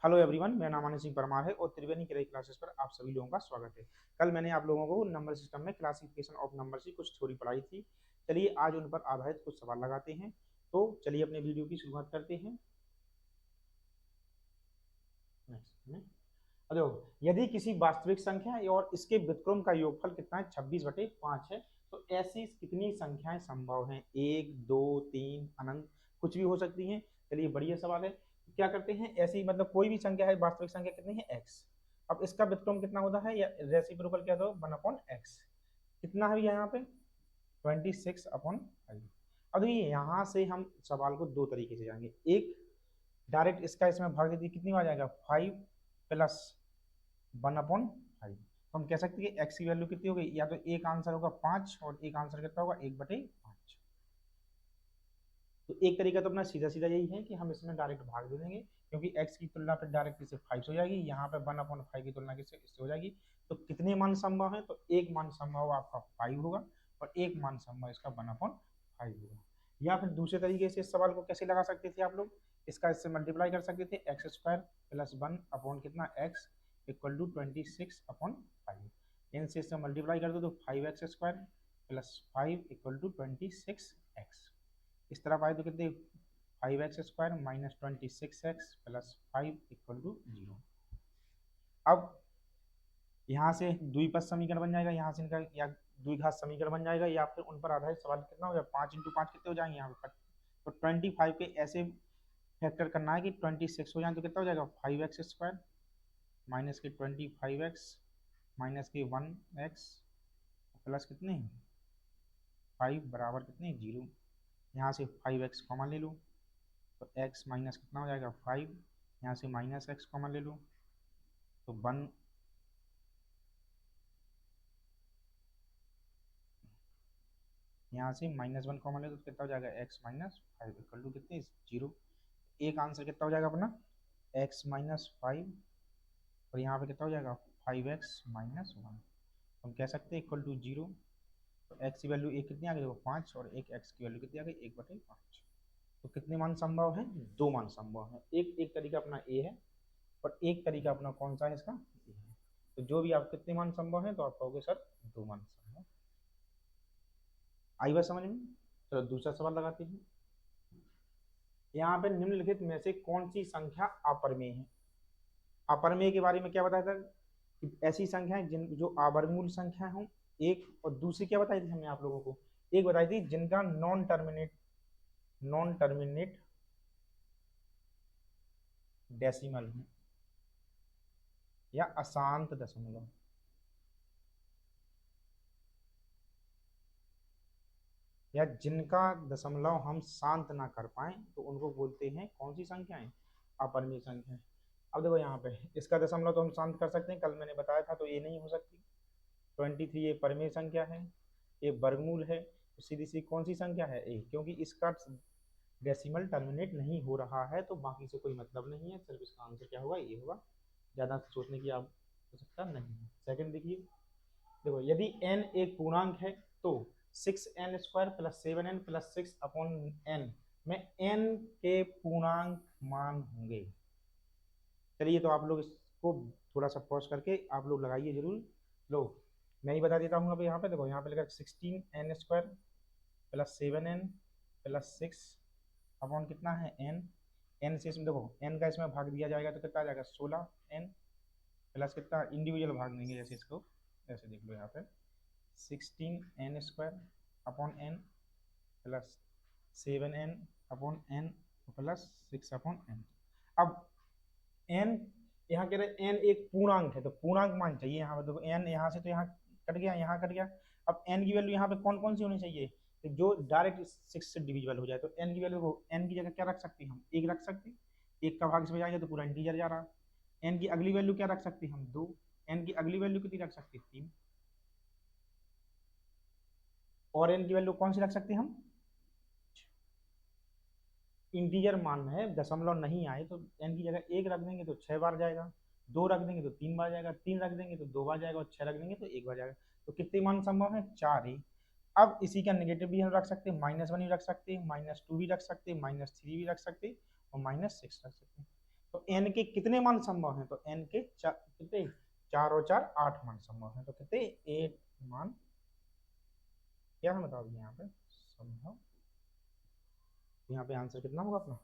Hello everyone, मेरा नाम आनंद सिंह परमार है और त्रिवेणी क्रेडिट क्लासेस पर आप सभी लोगों का स्वागत है। कल मैंने आप लोगों को नंबर सिस्टम में क्लासिफिकेशन ऑफ नंबर की कुछ थ्योरी पढ़ाई थी। चलिए आज उन पर आधारित कुछ सवाल लगाते हैं। तो चलिए अपने वीडियो की शुरुआत करते हैं। अब देखो, यदि किसी वास्तविक संख्या और इसके व्युत्क्रम का योगफल कितना है 26/5 है, तो ऐसी कितनी संख्याएं संभव हैं? 1, 2, 3 अनंत कुछ भी हो सकती हैं। चलिए बढ़िया सवाल है। क्या करते हैं, ऐसी मतलब कोई भी संख्या है, वास्तविक संख्या कितनी है x। अब इसका व्युत्क्रम कितना होता है या रेसिप्रोकल क्या होता है 1/x। कितना है यहाँ पे 26/5। अब देखिए यहाँ से हम सवाल को दो तरीके से जाएंगे। एक, डायरेक्ट इसका इसमें भाग दे दी, कितनी बार जाएगा 5 प्लस 1/5। तो हम कह सकते हैं कि एक्स की वैल्यू कितनी होगी, या तो एक आंसर होगा 5 और एक आंसर कितना होगा 1/5। तो एक तरीका तो अपना सीधा सीधा यही है कि हम इसमें डायरेक्ट भाग दे देंगे, क्योंकि x की तुलना फिर डायरेक्ट इससे 5 हो जाएगी, यहाँ पे 1/5 की तुलना किससे इससे हो जाएगी। तो कितने मान संभव है, तो एक मान संभव आपका 5 होगा और एक मान संभव इसका 1/5 होगा। या फिर दूसरे तरीके से इस सवाल को कैसे लगा सकते थे आप लोग, इसका इससे मल्टीप्लाई कर सकते थे, x² प्लस 1 अपॉन कितना x इक्वल टू 26/5। इनसे इससे मल्टीप्लाई कर दो तो 5x² plus 5 equal to 26x। इस तरफ आए तो कितने 5x² minus 26x plus 5 equal to 0। अब यहाँ से द्विपद समीकरण बन जाएगा, यहाँ से इनका या द्विघात समीकरण बन जाएगा, या फिर उन पर आधारित सवाल कितना हो जाएगा 5 × 5 कितने हो जाएंगे यहाँ पर। तो 25 के ऐसे फैक्टर करना है कि 26 हो जाए तो कितना हो जाएगा 5x² माइनस के 25x माइनस के 1x प्लस कितने 5 बराबर कितने 0। यहाँ से 5x कॉमन ले लो तो x माइनस कितना हो जाएगा 5, यहाँ से माइनस x कॉमन ले लो तो 1, यहाँ से -1 कॉमन ले लो तो कितना हो जाएगा x माइनस 5 इक्वल टू कितने 0। एक आंसर कितना हो जाएगा अपना x माइनस 5 और यहाँ पे कितना हो जाएगा 5x माइनस 1। हम कह सकते हैं इक्वल टू 0। तो x की वैल्यू एक कितनी आ गई देखो 5 और एक x की वैल्यू कितनी आ गई 1/5। तो कितने मान संभव है, दो मान संभव है। एक एक तरीका अपना ए है और एक तरीका अपना कौन सा है इसका ए है। तो जो भी आप कितने मान संभव है तो आप कहोगे सर दो मान संभव। आई बात समझ में। चलो दूसरा सवाल लगाते हैं। यहाँ पे निम्नलिखित में से कौन सी संख्या अपरिमेय है। अपरिमेय के बारे में क्या बताया था कि ऐसी संख्याएं जिन जो आवर्गमूल संख्या हो एक, और दूसरी क्या बताई थी हमने आप लोगों को, एक बताई थी जिनका नॉन टर्मिनेट डेसिमल है या अशांत दशमलव। या जिनका दशमलव हम शांत ना कर पाए तो उनको बोलते हैं कौन सी संख्याएं, अपरिमेय संख्याएं। अब देखो यहाँ पे इसका दशमलव तो हम शांत कर सकते हैं, कल मैंने बताया था, तो ये नहीं हो सकती। 23 ये परिमेय संख्या है, ये वर्गमूल है, तो सीधी सी कौन सी संख्या है ए, क्योंकि इसका डेसिमल टर्मिनेट नहीं हो रहा है तो बाकी से कोई मतलब नहीं है, सिर्फ इसका आंसर क्या होगा ये होगा। ज़्यादा सोचने की आवश्यकता नहीं है। सेकंड देखिए, देखो यदि n एक पूर्णांक है तो 6n² plus 7n plus 6/n में n के पूर्णांक मान होंगे। चलिए तो आप लोग इसको थोड़ा सा पॉज करके आप लोग लगाइए जरूर। लो मैं ही बता देता हूँ। अब यहाँ पे देखो, यहाँ पे लिखा 16n² plus 7n plus 6 upon कितना है n से इसमें देखो n का इसमें भाग दिया जाएगा तो कितना आ जाएगा 16n प्लस कितना इंडिविजुअल भाग देंगे, जैसे इसको ऐसे देख लो यहाँ पे 16n² upon n plus 7n upon n plus 6/n। अब n यहाँ कह रहे n एक पूर्णांक है तो पूर्णांक मान चाहिए यहाँ पे। देखो n यहाँ से तो यहाँ कट गया, यहाँ कट गया। अब n की वैल्यू यहाँ पे कौन कौन सी होनी चाहिए, तो जो डायरेक्ट 6 से डिविजिबल हो जाए। तो n की वैल्यू को n की जगह क्या रख सकते हैं हम, एक रख सकते हैं, एक का भाग इसमें जाएगा तो पूरा इंटीजर जा रहा। n की अगली वैल्यू क्या रख सकते हैं हम 2, n की अगली वैल्यू कितनी रख सकते हैं 3, और n की वैल्यू कौन सी रख सकते हैं हम, इंटीजर मान है, दशमलव नहीं आए तो n की जगह एक रख देंगे तो 6 बार जाएगा, 2 रख देंगे तो 3 बार जाएगा, 3 रख देंगे तो 2 बार जाएगा, और 6 रख देंगे तो 1 बार जाएगा। तो कितने मान संभव है 4 ही। अब इसी का नेगेटिव भी हम रख सकते हैं, -1 भी रख सकते हैं, -2 भी रख सकते हैं, -3 भी रख सकते हैं और -6 रख सकते हैं। तो n के कितने मान संभव हैं, तो n के कितने, 4 और 4 8 मान संभव हैं, तो कितने 8 मान क्या है बताओ यहाँ पे संभव। यहाँ पे आंसर कितना होगा अपना,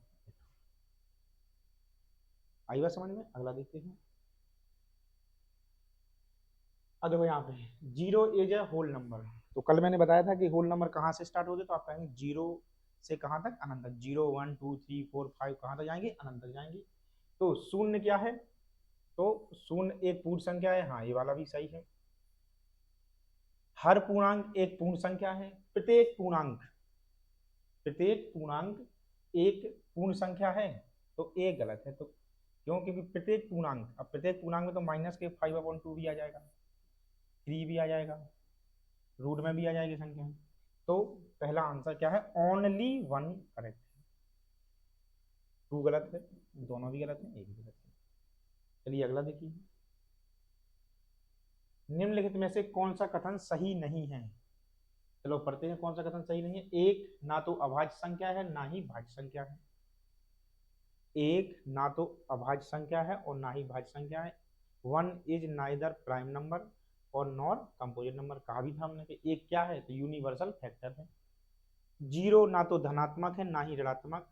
आई बात समझ में। अगला देखते हैं। अब देखो यहाँ पे zero is a whole number. तो कल मैंने बताया था कि होल नंबर कहाँ से स्टार्ट होते, तो आप कहेंगे जीरो से कहाँ तक, अनंत तक। 0 1 2 3 4 5 कहाँ तक जाएंगे, अनंत तक जाएंगे। तो शून्य क्या है, तो शून्य एक पूर्ण संख्या है, हाँ ये वाला भी सही है। हर पूर्णांक एक पूर्ण संख्या है, प्रत्येक पूर्णांक एक पूर्ण संख्या है, तो एक गलत है। तो क्यों, क्योंकि प्रत्येक पूर्णांक, अब प्रत्येक पूर्णांक में तो माइनस के 5/2 भी आ जाएगा, 3 भी आ जाएगा, रूट में भी आ जाएगी संख्या। तो पहला आंसर क्या है, ओनली वन करेक्ट है, 2 गलत है, दोनों भी गलत है, एक भी गलत है। चलिए अगला देखिए। निम्नलिखित में से कौन सा कथन सही नहीं है, चलो पढ़ते हैं कौन सा कथन सही नहीं है। एक ना तो अभाज्य संख्या है ना ही भाज्य संख्या है, एक ना तो अभाज्य संख्या है और ना ही भाज्य संख्या है। 1 इज नाइदर प्राइम नंबर और नॉर कंपोजिट नंबर, कहा भी था हमने कि एक क्या है, तो यूनिवर्सल फैक्टर है। 0 ना तो धनात्मक है ना ही ऋणात्मक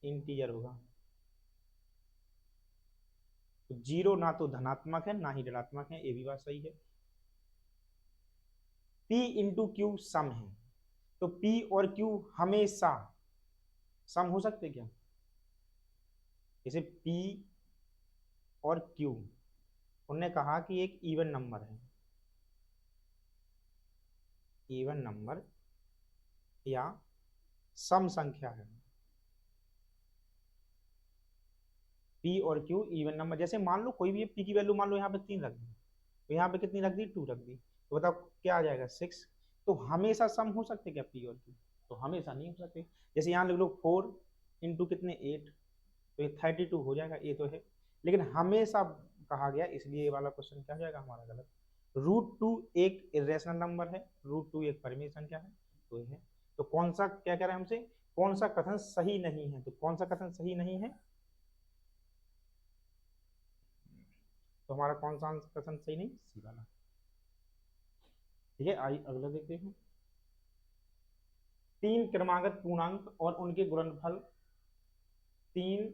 इंटीजर होगा, तो 0 ना तो धनात्मक है ना ही ऋणात्मक है, ये भी बात सही है। P इंटू क्यू सम है, तो P और Q हमेशा सम हो सकते क्या, जैसे P और Q उन्होंने कहा कि एक इवन नंबर है, इवन नंबर या सम संख्या है। P और Q इवन नंबर, जैसे मान लो कोई भी P की वैल्यू मान लो यहाँ पे 3 रख दी, तो यहाँ पे कितनी रख दी, 2 रख दी, तो बताओ क्या आ जाएगा 6। तो हमेशा सम हो सकते क्या P और Q, तो हमेशा नहीं हो सकते। जैसे यहाँ लिख लो 4 इंटू कितने 8, तो ये 32 हो जाएगा, ये तो है, लेकिन हमेशा कहा गया, इसलिए ये वाला क्वेश्चन क्या हो जाएगा हमारा गलत। √2 एक इरेशनल नंबर है, √2 एक परिमेय संख्या है, तो ये है। तो कौन सा क्या कह रहे हैं हमसे, कौन सा कथन सही नहीं है, तो कौन सा कथन सही नहीं है, तो हमारा कौन सा कथन सही नहीं, सी वाला। ठीक है, आई अगला देखते हैं। 3 क्रमागत पूर्णांक और उनके गुणनफल, 3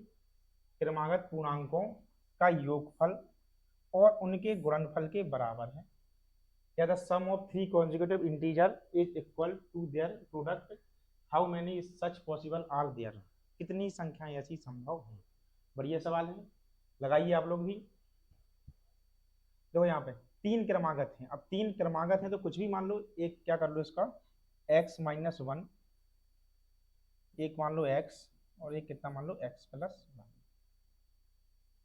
क्रमागत पूर्णांकों का योगफल और उनके गुणनफल के बराबर है। क्या the sum of 3 consecutive integer is equal to their product, how many such possible are there, कितनी संख्याएं ऐसी संभव हैं। बढ़िया सवाल है, लगाइए आप लोग भी। देखो यहाँ पे 3 क्रमागत हैं, अब 3 क्रमागत हैं तो कुछ भी मान लो, एक क्या कर लो इसका x-1, एक मान लो x और एक कितना मान लो x+1।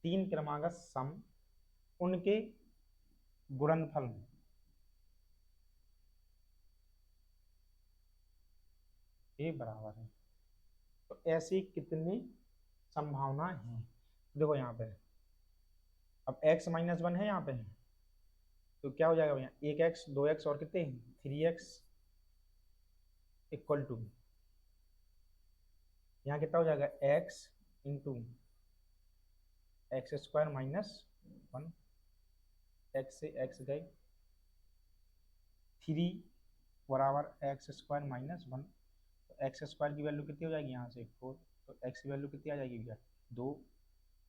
3 क्रमागत सम, उनके गुणनफल ये बराबर है, तो ऐसी कितनी संभावना है। देखो यहाँ पे अब x-1 है यहाँ पे, तो क्या हो जाएगा भैया, 1x 2x और कितने 3x इक्वल टू, यहाँ कितना हो जाएगा x इंटू x² - 1, x से x गए, 3 बराबर x² - 1, तो x² की वैल्यू कितनी हो जाएगी यहाँ से 4, तो x की वैल्यू कितनी आ जाएगी भैया 2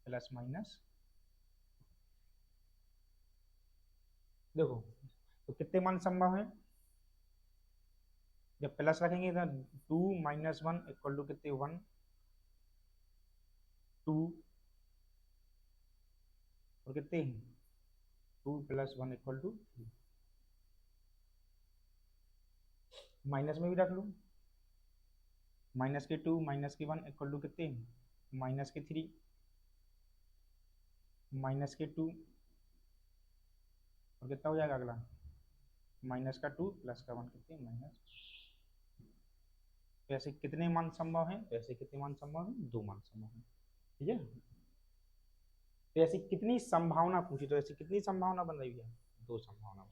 ±। देखो तो कितने मान संभव है, जब प्लस रखेंगे तो 2 - 1 इक्वल टू कितने 1, 2 और कितने 2 + 1 इक्वल टू 3, माइनस में भी रख लूँ, -2 -1 इक्वल टू कितने -3 -2 और कितना हो जाएगा अगला -2 +1 कितने माइनस। तो ऐसे कितने मान संभव हैं, तो ऐसे कितने मान संभव हैं, 2 मान संभव हैं। ठीक है, तो ऐसी कितनी संभावना पूछी, तो ऐसी कितनी संभावना बन रही है, 2 संभावना।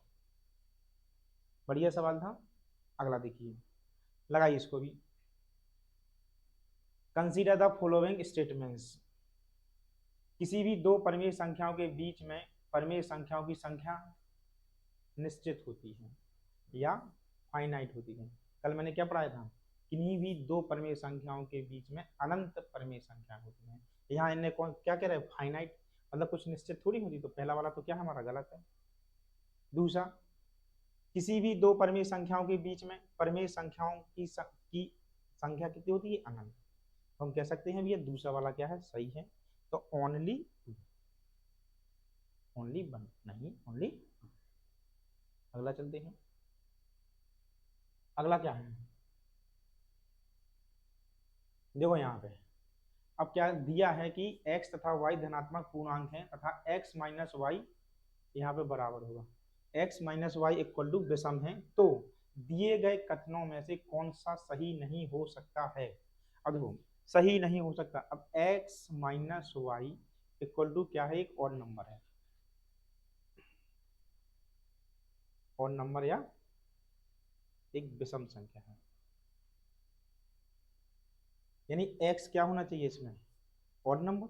बढ़िया सवाल था। अगला देखिए, लगाइए इसको भी। कंसीडर द फॉलोइंग स्टेटमेंट्स, किसी भी दो परिमेय संख्याओं के बीच में परिमेय संख्याओं की संख्या निश्चित होती है या फाइनाइट होती है। कल मैंने क्या पढ़ाया था, किन्हीं भी दो परिमेय संख्याओं के बीच में अनंत परिमेय संख्या होती है। यहाँ इन्हें कौन क्या कह रहे हैं, फाइनाइट, मतलब कुछ निश्चित थोड़ी होती। तो पहला वाला तो क्या हमारा गलत है। दूसरा, किसी भी दो परिमेय संख्याओं के बीच में परिमेय संख्याओं की संख्या कितनी होती है, अनंत। तो हम कह सकते हैं भैया दूसरा वाला क्या है, सही है। तो ओनली ओनली वन नहीं, ओनली। अगला चलते हैं। अगला क्या है, देखो यहाँ पे अब क्या दिया है कि x तथा y धनात्मक पूर्णांक हैं तथा x माइनस वाई यहाँ पे बराबर होगा, x minus Y equal to विषम है। तो दिए गए कथनों में से कौन सा सही नहीं हो सकता है। अब देखो सही नहीं हो सकता। अब x minus Y equal to क्या है, एक और नंबर है, और नंबर या एक विषम संख्या है। यानी x क्या होना चाहिए इसमें, और नंबर,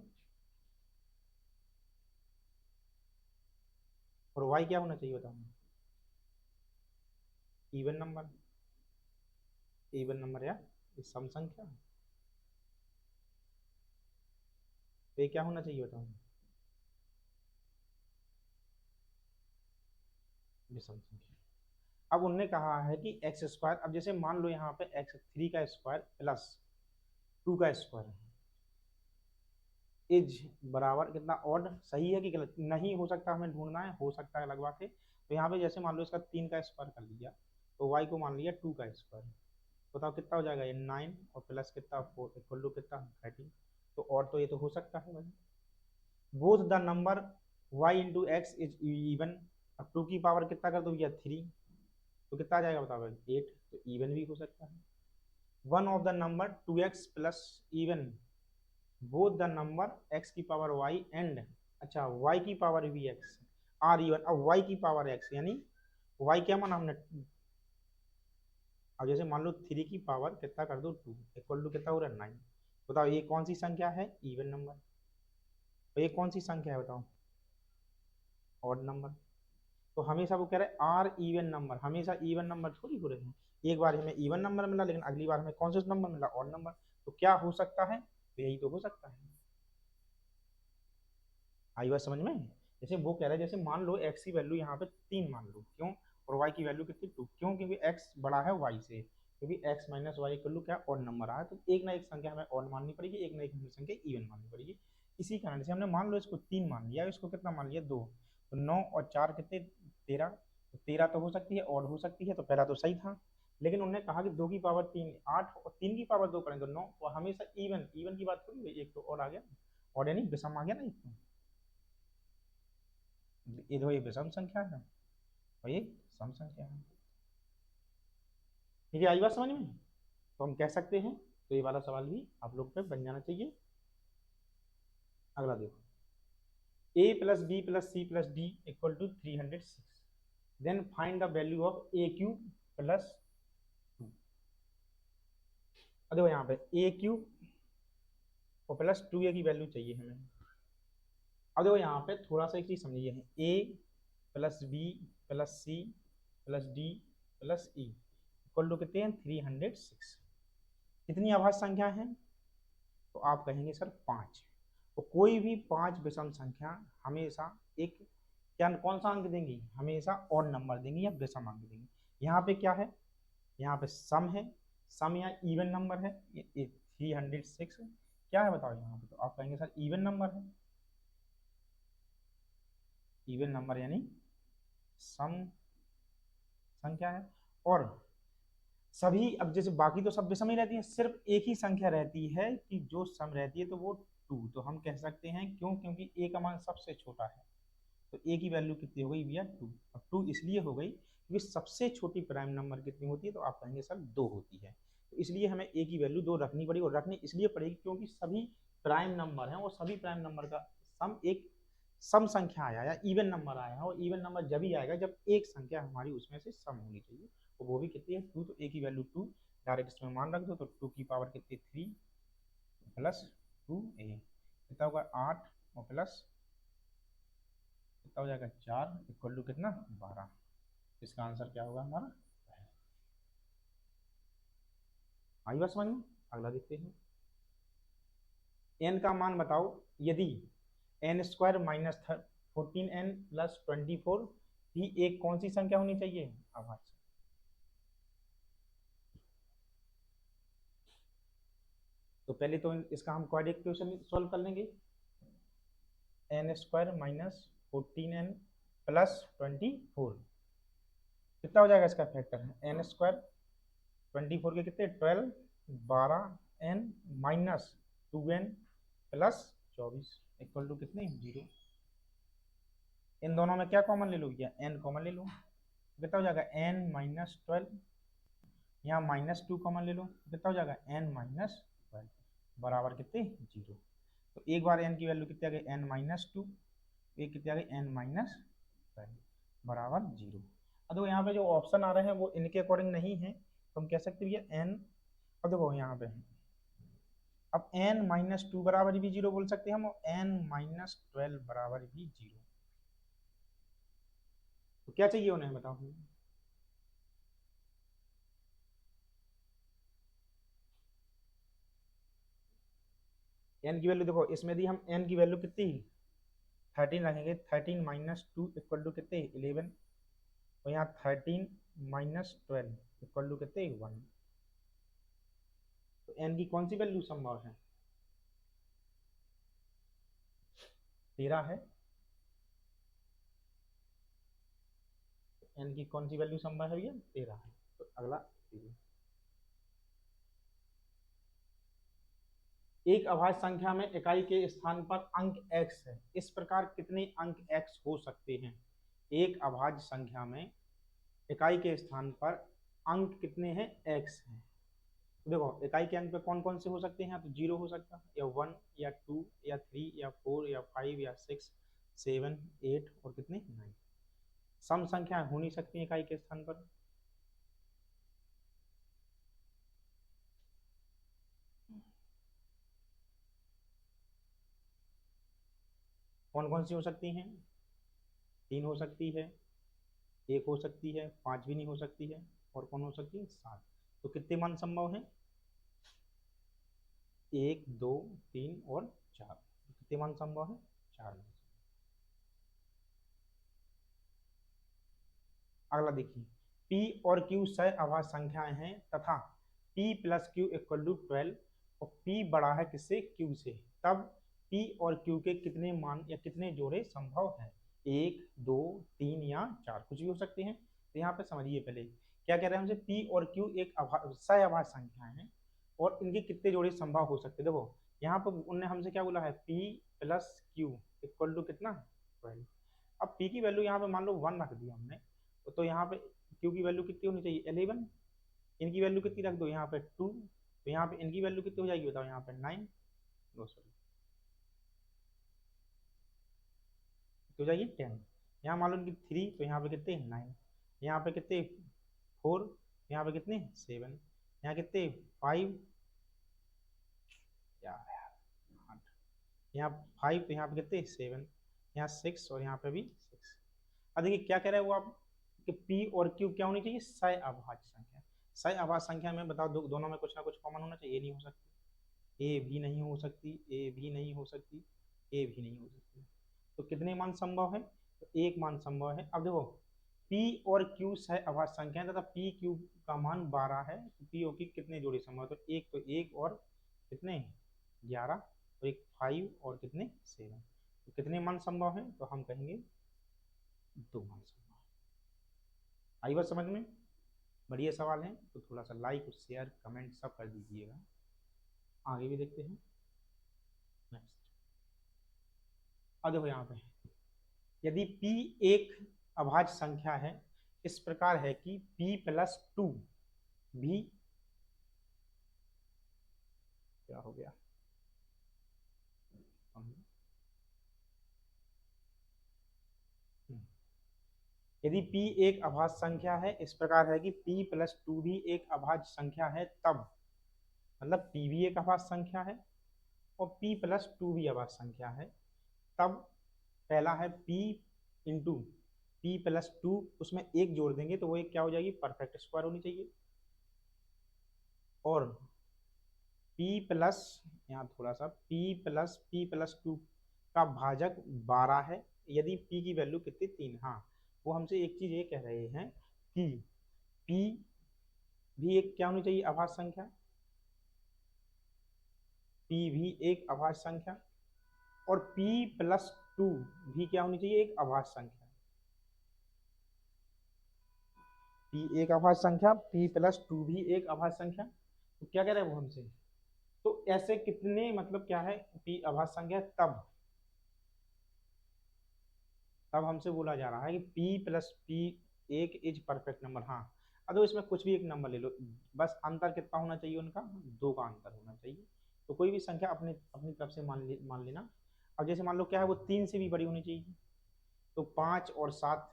और y क्या होना चाहिए बताओ, इवन नंबर। इवन नंबर या सम संख्या। तो ये क्या होना चाहिए बताओ, विषम संख्या। अब उनने कहा है कि एक्स स्क्वायर, अब जैसे मान लो यहाँ पे एक्स 3 का स्क्वायर प्लस 2 का स्क्वायर इज बराबर कितना, ऑड। सही है कि गलत, नहीं हो सकता, हमें ढूंढना है, हो सकता है अलग बात है। तो यहाँ पे जैसे मान लो इसका 3 का स्क्वायर कर लिया, तो वाई को मान लिया 2 का स्क्वायर। बताओ कितना हो जाएगा, ये 9 और प्लस कितना 4 इक्वल टू कितना 13। तो और तो ये तो हो सकता है भाई। Both the number y into x is even. अब 2 की पावर कितना कर दो भैया 3, तो कितना आ जाएगा बताओ 8। तो इवन भी हो सकता है। One of the number 2x plus even both the number x की पावर y एंड, अच्छा y की पावर भी x आर इवन। अब y की पावर x यानी y क्या माना हमने, अब जैसे मान लो 3 की पावर कितना कर दो 2 इक्वल टू कितना हो रहा है 9। बताओ ये कौन सी संख्या है, इवन नंबर। तो ये कौन सी संख्या है बताओ, ऑड नंबर। तो हमेशा वो कह रहे हैं आर इवन नंबर, हमेशा इवन नंबर थोड़ी हो रहे हैं। एक बार हमें इवन नंबर मिला, लेकिन अगली बार हमें कौन सा नंबर मिला, ऑड नंबर। तो क्या हो सकता है, तो यही तो हो सकता है। आई बात समझ में। जैसे वो कह रहा है, जैसे मान लो एक्स की वैल्यू यहाँ पे 3 मान लो, क्यों, और वाई की वैल्यू कितनी 2, क्यों, क्योंकि एक्स बड़ा है वाई से, क्योंकि X minus Y equal to क्या, ऑड नंबर आया। तो एक ना एक संख्या हमें ऑड माननी पड़ेगी, एक ना एक संख्या इवन माननी पड़ेगी। इसी कारण से हमने मान लो इसको 3 मान लिया, इसको कितना मान लिया 2। तो 9 और 4 कितने 13। तो 13 तो हो सकती है, ऑड हो सकती है, तो पहला तो सही था। लेकिन उन्होंने कहा कि 2 की पावर 3 8 और 3 की पावर 2 करें तो 9। और हमेशा इवन इवन की बात थोड़ी, एक तो और आ गया, और यानी विषम आ गया ना एक तो। ये दो ये विषम संख्या है और ये सम संख्या है। ठीक है, आई बात समझ में। तो हम कह सकते हैं, तो ये वाला सवाल भी आप लोग पे बन जाना चाहिए। अगला देखो, a plus B plus C plus D equal to 306, then find the value of A cube plus 2। देखो यहाँ पे ए क्यूब और प्लस 2a की वैल्यू चाहिए हमें। अब देखो यहाँ पे थोड़ा सा एक चीज समझिए, a plus B plus C plus D plus E equal to कितने हैं 306। कितनी अभाज्य संख्या है, तो आप कहेंगे सर 5। तो कोई भी 5 विषम संख्या हमेशा एक क्या कौन सा अंक देंगी, हमेशा ऑड नंबर देंगी या विषम अंक देंगी। यहाँ पे क्या है, यहाँ पे सम है, सम या इवन नंबर है। ये 306 क्या है बताओ यहाँ पे, तो आप कहेंगे सर इवन नंबर है। इवन नंबर यानी सम संख्या है। और सभी, अब जैसे बाकी तो सब विषम ही रहती है, सिर्फ एक ही संख्या रहती है कि जो सम रहती है, तो वो 2। तो हम कह सकते हैं क्यों, क्योंकि ए का मान सबसे छोटा है। तो ए की वैल्यू कितनी हो गई भैया 2। अब 2 इसलिए हो गई क्योंकि सबसे छोटी प्राइम नंबर कितनी होती है, तो आप कहेंगे सर 2 होती है। तो इसलिए हमें ए की वैल्यू 2 रखनी पड़ी, और रखनी इसलिए पड़ेगी क्योंकि सभी प्राइम नंबर हैं, और सभी प्राइम नंबर का सम एक सम संख्या आया या इवन नंबर आया है। और इवन नंबर जब ही आएगा जब एक संख्या हमारी उसमें से सम होनी चाहिए, तो वो भी कितनी है 2। तो ए की वैल्यू 2 डायरेक्ट इसमें मान रख दो, तो 2 की पावर कितनी 3 प्लस 2a कितना होगा 8 और प्लस कितना हो जाएगा 4 इक्वल टू कितना 12। इसका आंसर क्या होगा हमारा। आई बात समझ में। अगला देखते हैं। एन का मान बताओ यदि N square minus 14n plus 24 भी एक कौन सी संख्या होनी चाहिए आभाज्य। तो पहले तो इसका हम क्वाड्रेटिक इक्वेशन सॉल्व कर लेंगे। N square minus 14n plus 24 कितना हो जाएगा इसका फैक्टर है एन स्क्वायर 24 के कितने 12 12n minus 2n plus 24 equal to कितने 0। इन दोनों में क्या कॉमन ले लो भैया n कॉमन ले लो कितना हो जाएगा n माइनस 12। यहाँ माइनस 2 कॉमन ले लो कितना हो जाएगा n माइनस 12 बराबर कितने 0। तो एक बार n की वैल्यू कितनी आ गई n माइनस 2 एक कितनी आ गई n माइनस 12 बराबर 0। अब देखो यहाँ पे जो ऑप्शन आ रहे हैं वो इनके अकॉर्डिंग नहीं है तो हम कह सकते हैं भैया n। अब देखो यहाँ पे अब n माइनस 2 बराबर भी 0 बोल सकते हैं हम और n माइनस 12 बराबर भी 0। तो क्या चाहिए उन्हें बताओ। n की वैल्यू देखो इसमें दी हम n की वैल्यू कितनी 13 रखेंगे 13 माइनस 2 इक्वल टू कितने 11 और यहाँ 13 माइनस 12 इक्वल टू कितने 1। तो n की कौन सी वैल्यू संभव है 13 है। n की कौन सी वैल्यू संभव है भैया 13 है। तो अगला एक अभाज्य संख्या में इकाई के स्थान पर अंक x है इस प्रकार कितने अंक x हो सकते हैं। एक अभाज्य संख्या में इकाई के स्थान पर अंक कितने हैं x हैं। तो देखो इकाई के अंक पे कौन कौन से हो सकते हैं तो 0 हो सकता है या 1 या 2 या 3 या 4 या 5 या 6 7 8 और कितने 9। सम संख्या हो नहीं सकती इकाई के स्थान पर। कौन कौन सी हो सकती हैं 3 हो सकती है 1 हो सकती है 5 भी नहीं हो सकती है और कौन हो सकती है 7। तो कितने मान संभव है 1 2 3 और 4। कितने मान संभव है 4 मान। अगला देखिए P और Q सह अभाज्य संख्याएं हैं तथा P plus Q equal to 12 और P बड़ा है किससे Q से तब P और Q के कितने मान या कितने जोड़े संभव है 1 2 3 या 4 कुछ भी हो सकते हैं। तो यहाँ पे समझिए पहले क्या कह रहे हैं हमसे P और Q एक सह अभाज्य संख्याएं हैं और इनके कितने जोड़े संभव हो सकते हैं। देखो यहाँ पर उन्होंने हमसे क्या बोला है P plus Q equal to कितना 12। अब P की वैल्यू यहाँ पे मान लो 1 रख दिया हमने तो यहाँ पे Q की वैल्यू कितनी होनी चाहिए 11। इनकी वैल्यू कितनी रख दो यहाँ पे 2 तो यहाँ पे इनकी वैल्यू कितनी हो जाएगी बताओ यहाँ पे 9 नो सॉरी हो जाएगी 10। यहाँ मान लो इनकी 3 तो यहाँ पे कितने 9 यहाँ पे कितने 4 यहाँ पे कितने 7 यहाँ कितने 5 8 यहाँ 5 तो यहाँ पे कितने 7 यहाँ 6 और यहाँ पे भी 6। अब देखिए क्या कह रहे हैं वो आप कि P और Q क्या होनी चाहिए सह अभाज्य संख्या। सह अभाज्य संख्या में बताओ दोनों में कुछ ना कुछ कॉमन होना चाहिए। ए नहीं हो सकती ए भी नहीं हो सकती ए भी नहीं हो सकती ए भी नहीं हो सकती। तो कितने मान संभव है तो एक मान संभव है। अब देखो P और Q सह अभाज्य संख्या है तथा P Q का मान 12 है तो P और Q कितने जोड़े संभव तो एक और कितने 11 और एक 5 और कितने 7। तो कितने मान संभव है तो हम कहेंगे 2 मान संभव। आई बात समझ में। बढ़िया सवाल है तो थोड़ा सा लाइक और शेयर कमेंट सब कर दीजिएगा। आगे भी देखते हैं नेक्स्ट। अब देखो यहाँ पे यदि P एक अभाज्य संख्या है इस प्रकार है कि P प्लस 2 भी क्या हो गया यदि P एक अभाज्य संख्या है इस प्रकार है कि P प्लस 2 भी एक अभाज्य संख्या है तब मतलब P भी एक अभाज्य संख्या है और P प्लस 2 भी अभाज्य संख्या है तब पहला है p इंटू p प्लस 2, उसमें एक जोड़ देंगे तो वो एक क्या हो जाएगी, परफेक्ट स्क्वायर होनी चाहिए। और p प्लस, यहाँ थोड़ा सा p प्लस 2 का भाजक 12 है, यदि p की वैल्यू कितनी 3। हाँ, वो हमसे एक चीज ये कह रहे हैं कि p भी एक क्या होनी चाहिए, अभाज्य संख्या, p भी एक अभाज्य संख्या, और p+2 भी क्या होनी चाहिए, एक अभाज्य संख्या। p एक अभाज्य संख्या, p+2 भी एक अभाज्य संख्या। तो क्या कह रहे हैं वो हमसे, तो ऐसे कितने, मतलब क्या है, p अभाज्य संख्या, तब हमसे बोला जा रहा है कि p+p एक इज परफेक्ट नंबर। हाँ, अब तो इसमें कुछ भी एक नंबर ले लो, बस अंतर कितना होना चाहिए उनका, 2 का अंतर होना चाहिए। तो कोई भी संख्या अपने अपनी तरफ से मान लेना। अब जैसे मान लो क्या है, वो 3 से भी बड़ी होनी चाहिए, तो 5 और 7,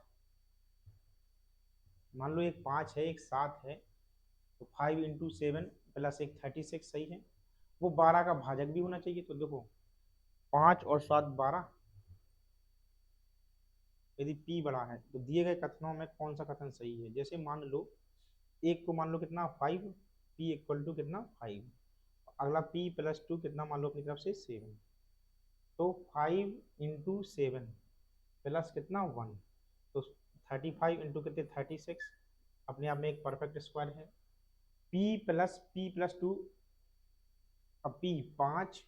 मान लो एक 5 है एक 7 है, तो 5 इंटू 7 प्लस एक 36 सही है। वो 12 का भाजक भी होना चाहिए, तो देखो 5 और 7 12। यदि p बड़ा है तो दिए गए कथनों में कौन सा कथन सही है, जैसे मान लो एक को मान लो कितना 5, p इक्वल टू कितना 5, अगला p+2 कितना मान लो अपनी तरफ से 7, तो 5 इंटू 7 प्लस कितना 1, तो 35 इंटू कितने 36, अपने आप में एक परफेक्ट स्क्वायर है। p+2, अब p 5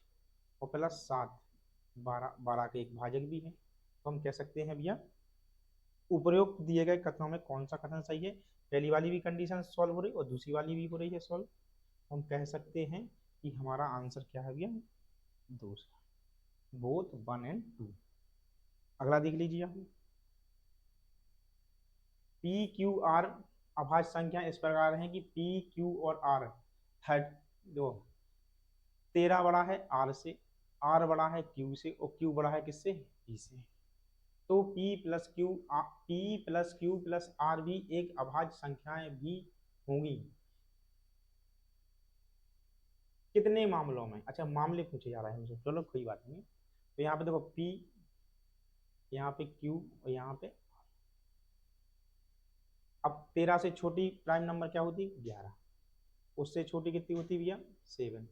और प्लस 7 12, 12 के एक भाजक भी है, तो हम कह सकते हैं भैया उपरोक्त दिए गए कथनों में कौन सा कथन सही है। पहली वाली भी कंडीशन सॉल्व हो रही और दूसरी वाली भी हो रही है सॉल्व, हम कह सकते हैं कि हमारा आंसर क्या है भैया, दूसरा, बोथ 1 एंड 2। अगला देख लीजिए आप, पी क्यू आर अभाज्य संख्या इस प्रकार है कि पी क्यू और आर, दो 13 बड़ा है आर से, आर बड़ा है क्यू से, और क्यू बड़ा है किससे, पी से। तो p+q प्लस आर भी एक अभाज्य संख्याएं भी होंगी। कितने मामलों में, अच्छा मामले पूछे जा रहे हैं हमसे, चलो कोई बात नहीं। तो यहाँ पे देखो p, यहाँ पे q और यहाँ पे, अब 13 से छोटी प्राइम नंबर क्या होती, 11, उससे छोटी कितनी होती भैया 7,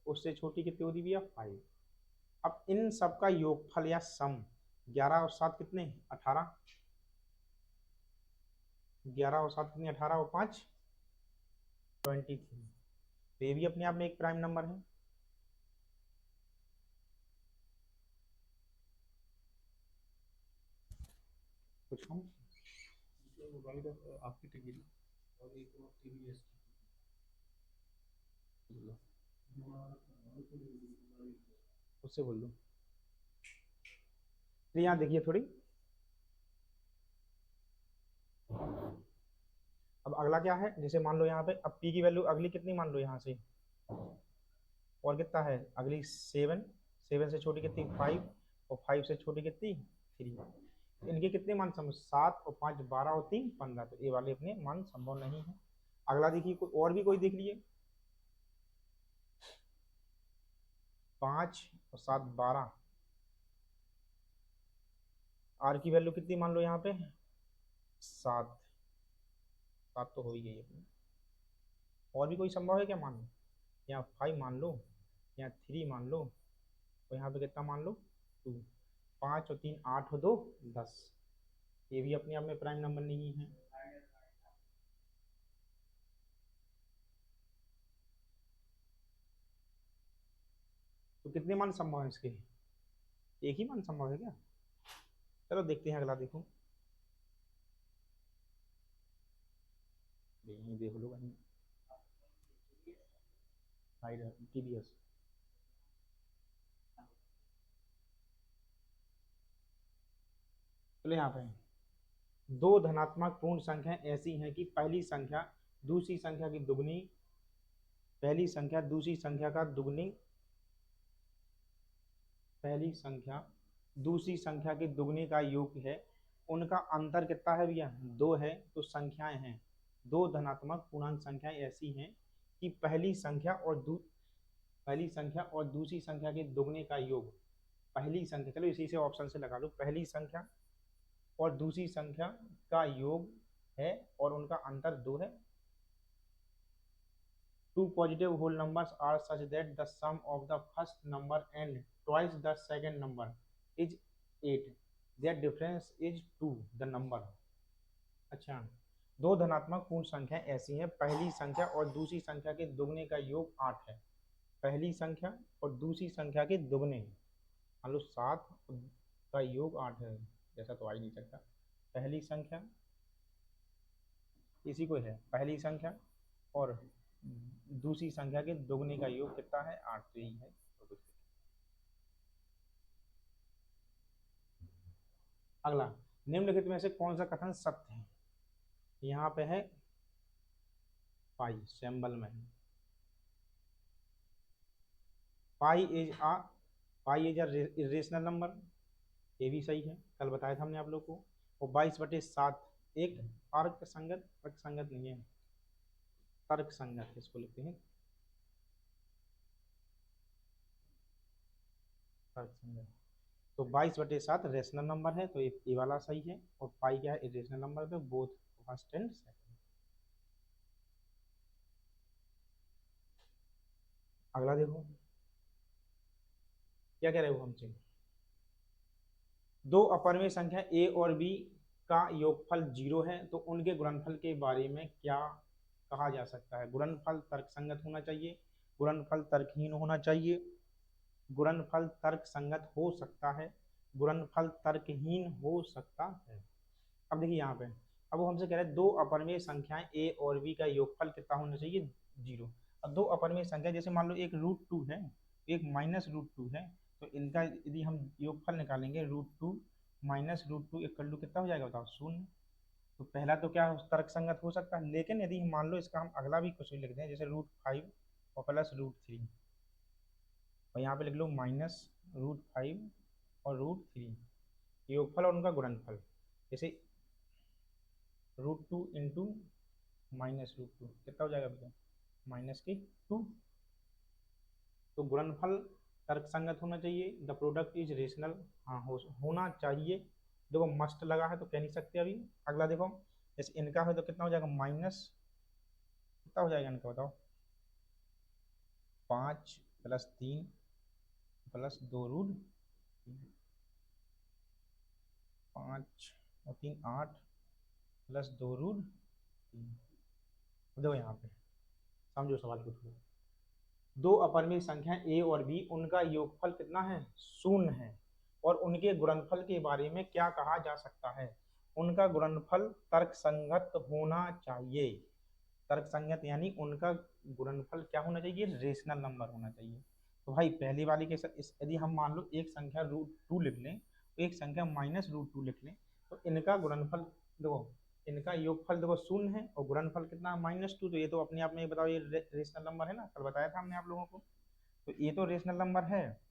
उससे छोटी कितनी होती भैया 5। अब इन सब का योगफल या सम, 11 और 7 कितने 18, 11 और 7 कितनी 18 और 5 23, तो ये भी अपने आप में एक प्राइम नंबर है। कुछ हम आपकी टिकट और एक टीवीएस उससे बोल दो। तो यहाँ देखिए थोड़ी, अब अगला क्या है, जैसे मान लो यहाँ पे अब p की वैल्यू अगली कितनी मान लो यहाँ से, और कितना है अगली 7, 7 से छोटी कितनी 5, और 5 से छोटी कितनी 3। इनके कितने मान संभव, 7 और 5 12 और 3 15, तो ये वाले अपने मान संभव नहीं है। अगला देखिए कोई और भी कोई देख लिए, 5 और 7 12, आर की वैल्यू कितनी मान लो यहाँ पे 7, 7 तो हो ही गई अपनी। और भी कोई संभव है क्या मान लो, यहाँ 5 मान लो, यहाँ 3 मान लो, और यहाँ पे कितना मान लो 2, 5 और 3 8 और 2 10, ये भी अपने आप में प्राइम नंबर नहीं है। तो कितने मान संभव है इसके, एक ही मान संभव है क्या, चलो देखते हैं अगला, देखो देख लो कहीं टीबीएस। चलो यहाँ पे दो धनात्मक पूर्ण संख्या ऐसी हैं कि पहली संख्या दूसरी संख्या की दुगनी, पहली संख्या दूसरी संख्या का दुगनी, पहली संख्या दूसरी संख्या की दुगनी का योग है, उनका अंतर कितना है भैया 2 है। तो संख्याएं हैं, दो धनात्मक पूर्णांक संख्याएं ऐसी हैं कि पहली संख्या और दूसरी संख्या के दुगने का योग पहली संख्या, चलो इसी से ऑप्शन से लगा लो, पहली संख्या और दूसरी संख्या का योग है और उनका अंतर 2 है। Two positive whole numbers are such that the sum of the first number and twice the second number is 8. Their difference is 2 the number। अच्छा, दो धनात्मक पूर्ण संख्या ऐसी हैं, पहली संख्या और दूसरी संख्या के दुगने का योग 8 है। पहली संख्या और दूसरी संख्या के दुगने, मान लो 7 का योग 8 है, जैसा तो आ ही नहीं सकता। पहली संख्या इसी को है, पहली संख्या और दूसरी संख्या के दुगने का योग कितना है, 8, तो यही है। अगला, निम्नलिखित में से कौन सा कथन सत्य है? यहाँ पे है पाई सिंबल में, pi is a irrational number, ये भी सही है, कल बताया था हमने आप लोग को। और 22/7 एक अर्क संगत नहीं है, तर्क संगत, इसको लिखते हैं तर्क संगत। तो 22/7 रेशनल नंबर है, तो ये वाला सही है। और पाई क्या है, इरेशनल नंबर, तो बोथ फर्स्ट एंड सेकंड। अगला देखो क्या कह रहे हो हमसे, दो अपरिमेय संख्या ए और बी का योगफल 0 है, तो उनके गुणनफल के बारे में क्या कहा जा सकता है? गुणनफल तर्कसंगत होना चाहिए, गुणनफल तर्कहीन होना चाहिए, गुणनफल तर्क संगत हो सकता है, गुणनफल तर्कहीन हो सकता है। अब देखिए यहाँ पे, अब वो हमसे कह रहे हैं दो अपरिमेय संख्याएं ए और बी का योगफल कितना होना चाहिए, 0। अब दो अपरिमेय संख्या, जैसे मान लो एक √2 है, एक -√2 है, तो इनका यदि हम योगफल निकालेंगे √2 -√2 इक्वल टू कितना हो जाएगा बताओ, 0। तो पहला तो क्या तर्क संगत हो सकता है, लेकिन यदि हम मान लो इसका हम अगला भी कुछ लिख दें, जैसे √5 और +√3, और यहाँ पे लिख लो -√5 और √3, योगफल और उनका गुणनफल, जैसे √2 इंटू -√2 कितना हो जाएगा भैया, -2। तो गुणनफल तर्कसंगत होना चाहिए, द प्रोडक्ट इज रेशनल, हाँ होना चाहिए। देखो मस्ट लगा है तो कह नहीं सकते अभी। अगला देखो, जैसे इनका है तो कितना हो जाएगा, माइनस कितना हो जाएगा इनका बताओ, 5 + 3 + 2√3, 5 और 3 8 + 2√3। देखो यहाँ पे समझो सवाल को थोड़ा, दो अपरिमेय संख्या ए और बी, उनका योगफल कितना है, 0 है, और उनके गुणनफल के बारे में क्या कहा जा सकता है? उनका गुणनफल तर्कसंगत होना चाहिए। तर्कसंगत यानी उनका गुणनफल क्या होना चाहिए, रेशनल नंबर होना चाहिए। तो भाई पहली वाली के साथ यदि हम मान लो एक संख्या √2 लिख लें, एक संख्या -√2 लिख लें, तो इनका गुणनफल देखो, इनका योगफल देखो 0 है और गुणनफल कितना है, -2। तो ये तो अपने आप में बताओ ये रेशनल नंबर है ना, कल बताया था हमने आप लोगों को, तो ये तो रेशनल नंबर है,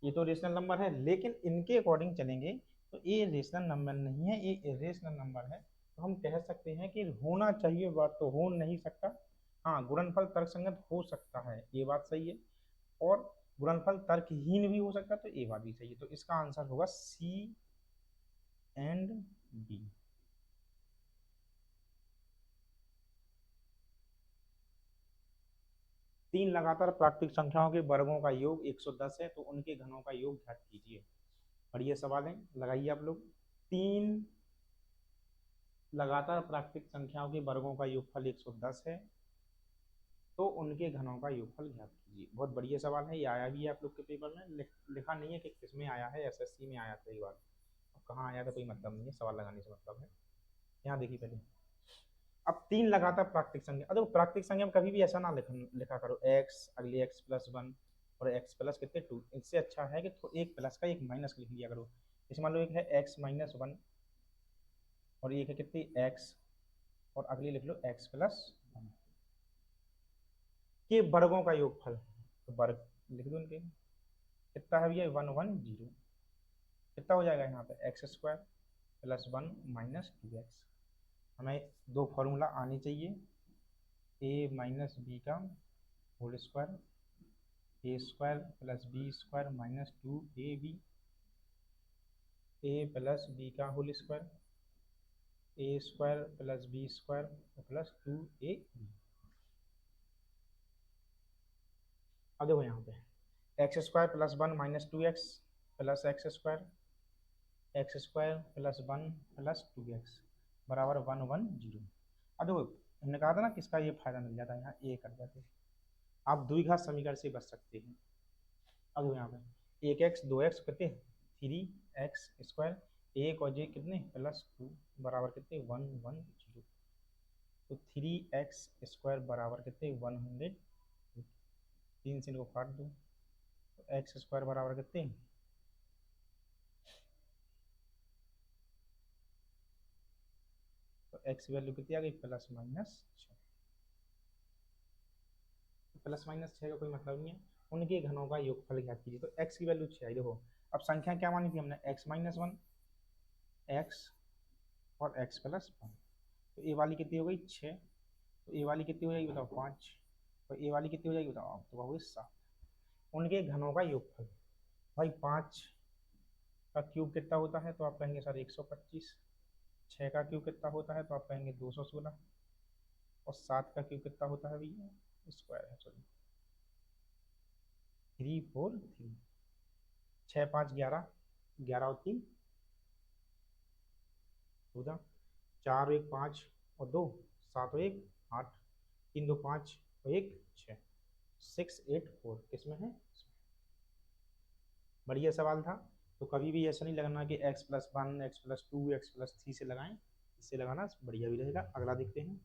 ये तो रेशनल नंबर है। लेकिन इनके अकॉर्डिंग चलेंगे तो ये रेशनल नंबर नहीं है, ये इरेशनल नंबर है। तो हम कह सकते हैं कि होना चाहिए, बात तो हो नहीं सकता, हाँ गुणनफल तर्कसंगत हो सकता है, ये बात सही है। और गुणनफल तर्कहीन भी हो सकता है, तो ये बात भी सही है। तो इसका आंसर होगा सी एंड डी। तीन लगातार प्राकृतिक संख्याओं के वर्गों का योग 110 है, तो उनके घनों का योग ज्ञात कीजिए। बढ़िया सवाल है, लगाइए आप लोग। तीन लगातार प्राकृतिक संख्याओं के वर्गों का योगफल 110 है, तो उनके घनों का योगफल ज्ञात कीजिए। बहुत बढ़िया सवाल है, ये आया भी है आप लोग के पेपर में, लिखा नहीं है कि किसमें आया है, एसएससी में आया था एक बार, अब कहाँ आया था कोई मतलब नहीं है, सवाल लगाने से मतलब है। यहाँ देखिए पहले, अब तीन लगातार प्राकृतिक संख्या, देखो प्राकृतिक संख्या में कभी भी ऐसा ना लिखा करो x अगले x+1 और x प्लस कितने 2, इससे अच्छा है कि एक प्लस का एक माइनस लिख लिया करो। जैसे मान लो एक है x-1 और एक है कितनी x, और अगली लिख लो x+1 के वर्गों का योगफल, तो वर्ग लिख दो उनके, कितना है भैया 110, कितना हो जाएगा यहाँ पे x² + 1 - 2x। हमें दो फॉर्मूला आनी चाहिए, a - b का whole square A square plus B square minus 2ab, A plus B का whole square, A square plus B square plus 2ab। अब देखो यहाँ पे X square plus 1 minus 2x plus X square plus 1 plus 2x बराबर 1 1 0। अब देखो हमने कहा था ना किसका ये फायदा मिल जाता है, यहाँ ए कर जाते, आप द्विघात समीकरण से बच सकते हैं। अब देखो यहाँ पे 1x 2x कितने 3x स्क्वायर, एक और जे कितने प्लस 2 बराबर कितने 1 1 0। तो 3x स्क्वायर बराबर कितने 100, 3 से इनको काट दो तो एक्स स्क्वायर बराबर कितने, तो एक्स की वैल्यू कितनी आ गई प्लस माइनस 6। प्लस माइनस 6 का कोई मतलब नहीं है, उनके घनों का योगफल ज्ञात कीजिए। तो एक्स की वैल्यू 6 आई। देखो अब संख्या क्या मानी थी हमने, एक्स माइनस 1 एक्स और एक्स प्लस 1। तो ए वाली कितनी हो गई 6, तो ए वाली कितनी हो जाएगी बताओ 5, तो ए वाली कितनी हो जाएगी बताओ आप, तो हो गई 7। उनके घनों का योगफल, भाई 5 का क्यूब कितना होता है, तो आप कहेंगे सर 125। 6 का क्यूब कितना होता है, तो आप कहेंगे 216। और 7 का क्यूब कितना होता है भैया, स्क्वायर है सॉरी 343। 6 5 11, 11 और 3 14, 4 और 1 5 और 2 7 और 1 8, 3 2 5 और 1 6, 6 8 4 किसमें है, बढ़िया सवाल था। तो कभी भी ऐसा नहीं लगाना कि x plus 1 x plus 2 x plus 3 से लगाएं, इससे लगाना बढ़िया भी रहेगा। अगला देखते हैं,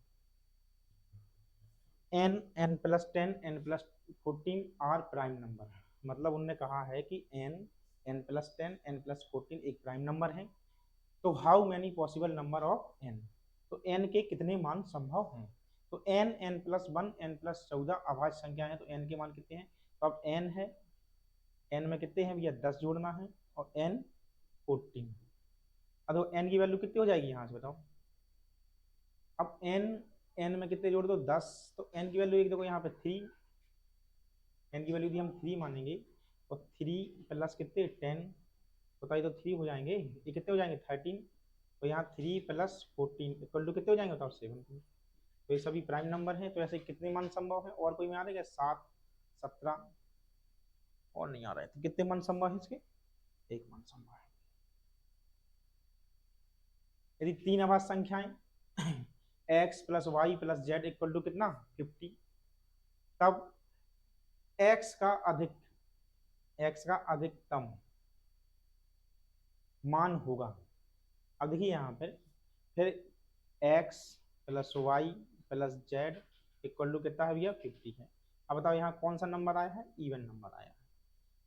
n n plus 10 n plus 14 are prime number. मतलब उनने कहा है कि n n plus 10 n plus 14 एक प्राइम नंबर है। तो how many possible number of n, तो n के कितने मान संभव हैं। तो n n plus 1 n plus 14 अभाज्य संख्या है, तो n के मान कितने हैं, तो अब n है, n में कितने हैं भैया 10 जोड़ना है और n 14। अब तो n की वैल्यू कितनी हो जाएगी यहाँ से बताओ, अब n में कितने जोड़ दो 10, तो n की वैल्यू एक देखो यहाँ पे 3, n की वैल्यू दी हम 3 मानेंगे, और 3 प्लस कितने 10, बताइए तो 3 हो जाएंगे, ये कितने हो जाएंगे 13, तो यहाँ 3 प्लस 14 इक्वल टू कितने हो जाएंगे बताओ 17। तो ये सभी प्राइम नंबर हैं, तो ऐसे कितने मान संभव है, और कोई में आ रहा है क्या 7 17 और नहीं आ रहा है, तो कितने मान संभव है इसके, एक मान संभव है। यदि 3 अभाज्य संख्याएं x plus Y plus Z equal to कितना 50, तब x का अधिकतम मान होगा। अब देखिए यहाँ पर फिर x plus Y plus Z equal to कितना है भैया 50 है। अब बताओ यहाँ कौन सा नंबर आया है, इवन नंबर आया है।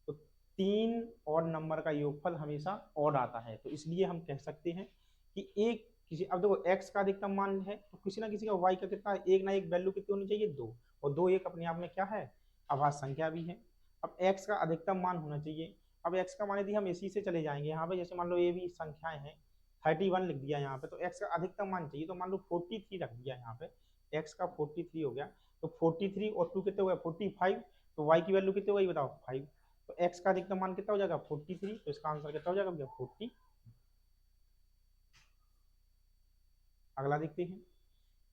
तो 3 और नंबर का योगफल हमेशा ऑड आता है, तो इसलिए हम कह सकते हैं कि एक किसी, अब देखो x का अधिकतम मान है तो किसी ना किसी का y का कितना है, एक ना एक वैल्यू कितनी होनी चाहिए 2, और 2 एक अपने आप में क्या है अभाज्य संख्या भी है। अब x का अधिकतम मान होना चाहिए। अब x का मान यदि हम इसी से चले जाएंगे यहाँ पे, जैसे मान लो ये भी संख्याएं हैं 31 लिख दिया यहाँ पे, तो x का अधिकतम मान चाहिए, तो मान लो 43 रख दिया यहाँ पे, x का 43 हो गया, तो 43 और 2 कितने हो गया 45, तो y की वैल्यू कितनी हो गई बताओ 5, तो x का अधिकतम मान कितना हो जाएगा 43, तो इसका आंसर कितना हो जाएगा भैया 40। अगला देखते हैं,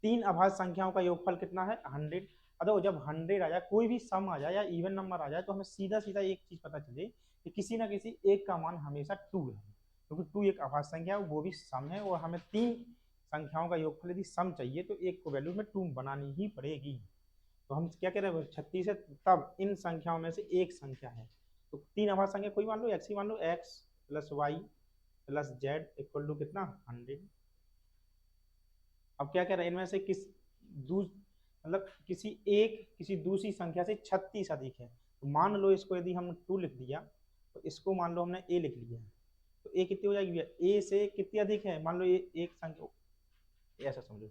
3 अभाज्य संख्याओं का योगफल कितना है 100। अगर जब 100 आ जाए, कोई भी सम आ जाए या इवन नंबर आ जाए, तो हमें सीधा सीधा एक चीज पता चले कि किसी ना किसी एक का मान हमेशा 2 है, क्योंकि 2 एक अभाज्य संख्या है, वो भी सम है, और हमें 3 संख्याओं का योगफल यदि सम चाहिए तो एक को वैल्यू में 2 बनानी ही पड़ेगी। तो हम क्या कह रहे हैं 36 है, तब इन संख्याओं में से एक संख्या है, तो 3 अभाज्य संख्या कोई मान लो एक्स ही मान लो, X plus Y plus Z equal to कितना 100। अब क्या कह रहे हैं इनमें से मतलब किसी दूसरी संख्या से 36 अधिक है, तो मान लो इसको यदि हम 2 लिख दिया, तो इसको मान लो हमने a लिख लिया, तो a कितनी हो जाएगी भैया, a से कितनी अधिक है, मान लो ये एक संख्या ऐसा समझो,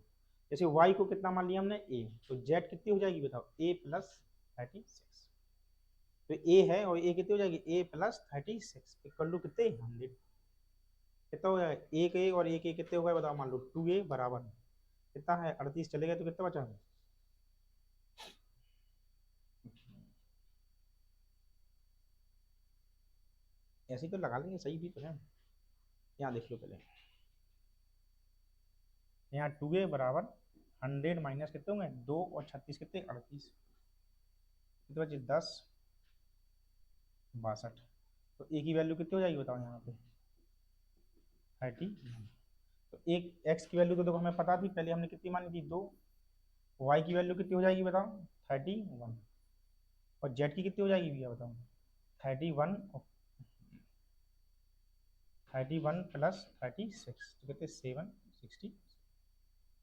जैसे y को कितना मान लिया हमने a, तो z कितनी हो जाएगी बताओ a प्लस 36, तो a है और a कितनी हो जाएगी a प्लस 36 इक्वल टू कितने 100। कितना हो जाएगा एक a और एक a कितने हो गए बताओ, मान लो 2a बराबर कितना है 38, चले गए तो कितना बचा है, ऐसे ही तो लगा लेंगे, सही भी तो है। यहाँ देख लो पहले, यहाँ 2a बराबर 100 माइनस कितने होंगे 2 और 36 कितने 38, कितने बचे 10 62। तो a की वैल्यू कितनी हो जाएगी बताओ यहाँ पे 30। तो एक x की वैल्यू तो देखो हमें पता थी, पहले हमने कितनी मानी थी 2। y की वैल्यू कितनी हो जाएगी बताओ 31, और z की कितनी हो जाएगी भैया बताओ 31, 31 प्लस 36 तो कितने 760।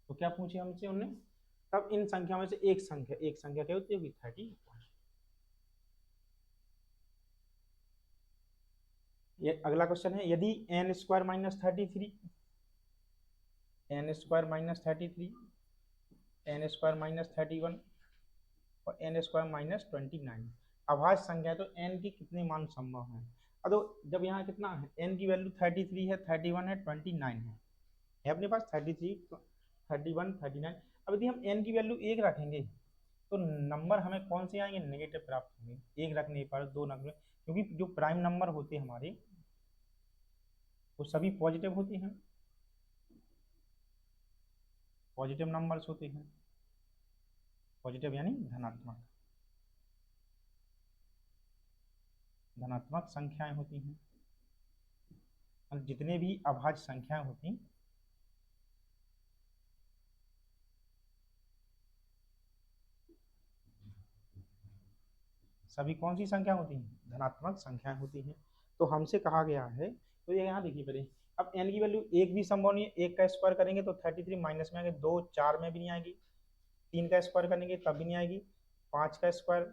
तो क्या पूछे हमसे उन्होंने, तब इन संख्याओं में से एक संख्या क्या होती होगी 30। ये अगला क्वेश्चन है, यदि n square minus 33, n square minus 33, n square minus 31 और n स्क्वायर माइनस 29 अभाज्य संख्या है, तो n की कितने मान संभव हैं। अब तो जब यहाँ कितना है, n की वैल्यू 33 है, 31 है, 29 है अपने पास 33, 31, 39। अब यदि हम n की वैल्यू 1 रखेंगे तो नंबर हमें कौन से आएंगे नेगेटिव प्राप्त होंगे। 1 रखने पर 2 रखने, क्योंकि जो प्राइम नंबर होते हैं हमारे वो सभी पॉजिटिव होते हैं, पॉजिटिव नंबर्स होते हैं, पॉजिटिव यानी धनात्मक, धनात्मक संख्याएं होती हैं। और जितने भी अभाज्य संख्याएं होती हैं सभी कौन सी संख्या होती हैं धनात्मक संख्याएं होती हैं। तो हमसे कहा गया है, तो ये यहाँ देखिए पहले, अब n की वैल्यू एक भी संभव नहीं है, एक का स्क्वायर करेंगे तो 33 माइनस में आएंगे, 2 4 में भी नहीं आएगी, 3 का स्क्वायर करेंगे तब भी नहीं आएगी, 5 का स्क्वायर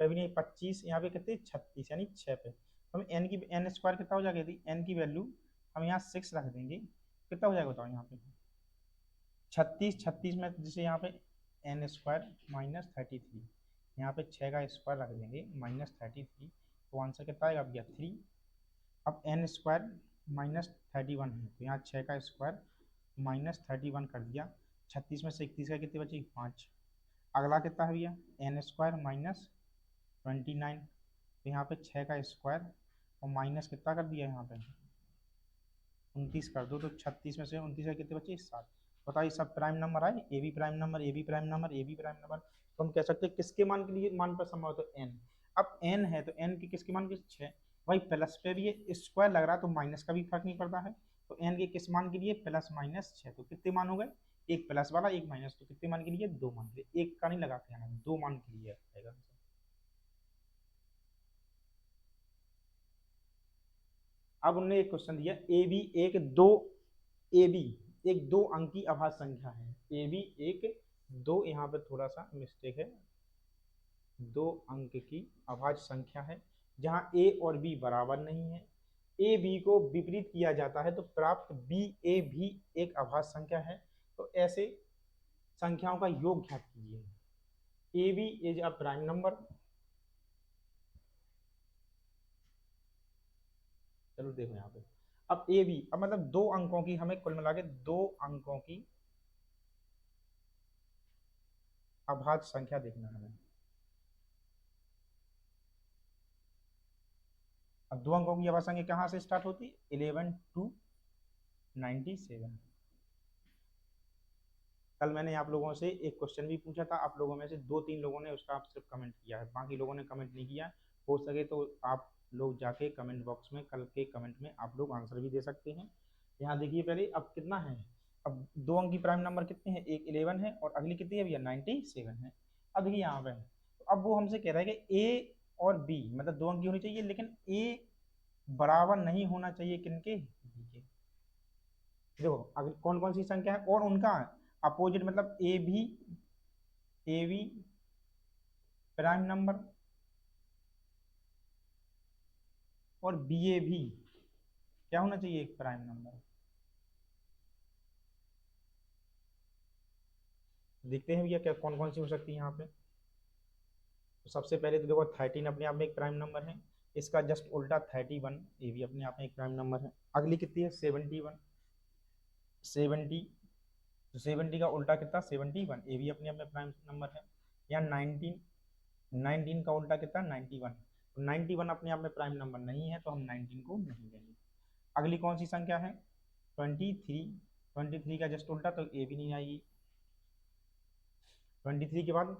तभी नहीं, 25 यहाँ पे कितने 36 यानी 6 पे। तो हम एन की एन स्क्वायर कितना हो जाएगा, यदि एन की वैल्यू हम यहाँ 6 रख देंगे कितना हो जाएगा बताओ यहाँ पे 36, 36 में जैसे यहाँ पे एन स्क्वायर माइनस 33, यहाँ पे 6 का स्क्वायर रख देंगे माइनस 33, तो आंसर कितना आएगा भैया 3। अब एन स्क्वायर माइनस 31 है, तो यहाँ 6 का स्क्वायर माइनस 31 कर दिया, 36 में से 31 का कितने बचे 5। अगला कितना है भैया एन स्क्वायर माइनस 29, तो यहाँ पे 6 का स्क्वायर और माइनस कितना कर दिया यहाँ पे 29 कर दो, तो 36 में से 29 का कितने बचे 7। बताइए सब प्राइम नंबर आए, A B prime number, A B prime number, A B prime number, तो हम कह सकते हैं किसके मान के लिए मान पर संभव, तो एन। अब एन है तो एन के किसके मान के 6, भाई प्लस पे भी ये स्क्वायर लग रहा है तो माइनस का भी फर्क नहीं पड़ता है, तो एन के किस मान के लिए प्लस माइनस 6, तो कितने मान हो गए, एक प्लस वाला एक माइनस, तो कितने मान के लिए 2 मान के लिए, एक का नहीं लगा के आना 2 मान के लिए आएगा। अब उन्होंने एक क्वेश्चन दिया, ए बी एक दो, ए बी एक 2 अंक की अभाज्य संख्या है, ए बी एक 2, यहाँ पे थोड़ा सा मिस्टेक है, 2 अंक की अभाज्य संख्या है जहाँ ए और बी बराबर नहीं है, ए बी को विपरीत किया जाता है तो प्राप्त बी ए भी एक अभाज्य संख्या है, तो ऐसे संख्याओं का योग ज्ञात कीजिए। A B is a prime number, चलो देखो यहाँ पे, अब ए बी अब मतलब 2 अंकों की, हमें कुल मिला के 2 अंकों की अभाज्य संख्या देखना है हमें। अब 2 अंकों की अभाज्य संख्या कहाँ से स्टार्ट होती है 11 to 97। कल मैंने आप लोगों से एक क्वेश्चन भी पूछा था, आप लोगों में से 2-3 लोगों ने उसका आप सिर्फ कमेंट किया है, बाकी लोगों ने कमेंट नहीं किया। हो सके तो आप लोग जाके कमेंट बॉक्स में कल के कमेंट में आप लोग आंसर भी दे सकते हैं। यहाँ देखिए पहले अब कितना है, अब 2 अंक की प्राइम नंबर कितने हैं, एक 11 है और अगली कितनी है भैया 97 है। अब देखिए यहाँ पे तो अब वो हमसे कह रहा है कि ए और बी मतलब 2 अंक की होनी चाहिए, लेकिन ए बराबर नहीं होना चाहिए किनके, बी के। देखो अगर कौन कौन सी संख्या है और उनका अपोजिट, मतलब ए बी प्राइम नंबर और बी ए भी क्या होना चाहिए एक प्राइम नंबर। देखते हैं भैया क्या कौन कौन सी हो सकती है यहाँ पे। तो सबसे पहले तो देखो 13 अपने आप में एक प्राइम नंबर है, इसका जस्ट उल्टा 31 ये भी अपने आप में एक प्राइम नंबर है। अगली कितनी है 71, 70 तो 70 का उल्टा कितना 71 ये भी अपने आप में प्राइम नंबर है। या 19, 19 का उल्टा कितना 91, तो 91 अपने आप में प्राइम नंबर नहीं है, तो हम 19 को नहीं लेंगे। अगली कौन सी संख्या है? 23। 23 का जस्ट उल्टा, तो ए भी नहीं आएगी। 23 के बाद